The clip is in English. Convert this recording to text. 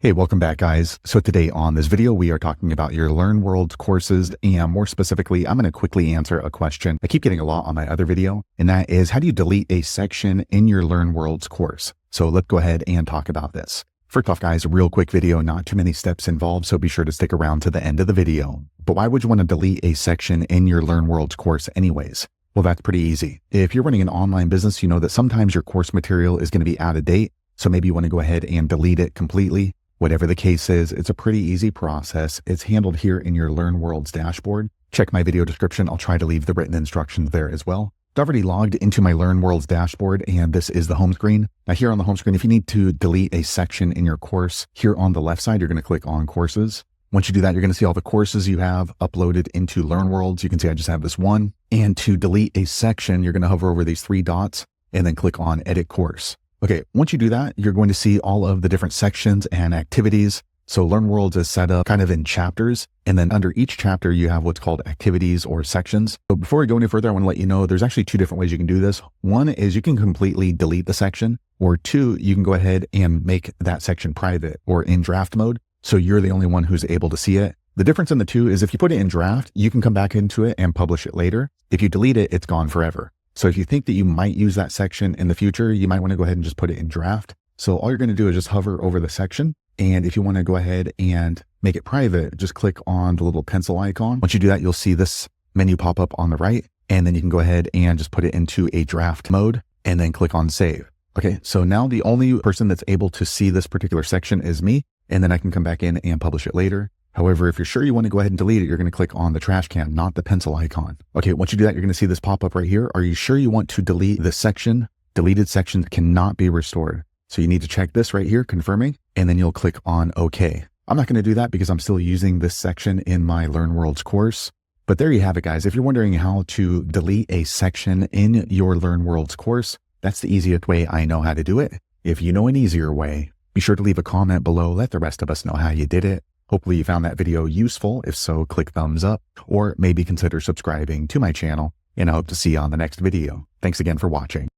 Hey, welcome back guys. So today on this video, we are talking about your LearnWorlds courses, and more specifically, I'm going to quickly answer a question I keep getting a lot on my other video, and that is how do you delete a section in your LearnWorlds course? So let's go ahead and talk about this. First off guys, a real quick video, not too many steps involved, so be sure to stick around to the end of the video. But why would you want to delete a section in your LearnWorlds course anyways? Well, that's pretty easy. If you're running an online business, you know that sometimes your course material is going to be out of date, so maybe you want to go ahead and delete it completely. Whatever the case is, it's a pretty easy process. It's handled here in your LearnWorlds dashboard. Check my video description. I'll try to leave the written instructions there as well. I've already logged into my LearnWorlds dashboard, and this is the home screen. Now here on the home screen, if you need to delete a section in your course, here on the left side, you're going to click on courses. Once you do that, you're going to see all the courses you have uploaded into LearnWorlds. You can see I just have this one. And to delete a section, you're going to hover over these three dots and then click on edit course. Okay, once you do that, you're going to see all of the different sections and activities. So LearnWorlds is set up kind of in chapters, and then under each chapter, you have what's called activities or sections. So before we go any further, I want to let you know there's actually two different ways you can do this. One is you can completely delete the section, or two, you can go ahead and make that section private or in draft mode, so you're the only one who's able to see it. The difference in the two is if you put it in draft, you can come back into it and publish it later. If you delete it, it's gone forever. So if you think that you might use that section in the future, you might want to go ahead and just put it in draft. So all you're going to do is just hover over the section. And if you want to go ahead and make it private, just click on the little pencil icon. Once you do that, you'll see this menu pop up on the right. And then you can go ahead and just put it into a draft mode and then click on save. Okay, so now the only person that's able to see this particular section is me. And then I can come back in and publish it later. However, if you're sure you want to go ahead and delete it, you're going to click on the trash can, not the pencil icon. Okay, once you do that, you're going to see this pop up right here. Are you sure you want to delete this section? Deleted sections cannot be restored. So you need to check this right here, confirming, and then you'll click on OK. I'm not going to do that because I'm still using this section in my LearnWorlds course. But there you have it, guys. If you're wondering how to delete a section in your LearnWorlds course, that's the easiest way I know how to do it. If you know an easier way, be sure to leave a comment below. Let the rest of us know how you did it. Hopefully you found that video useful. If so, click thumbs up or maybe consider subscribing to my channel, and I hope to see you on the next video. Thanks again for watching.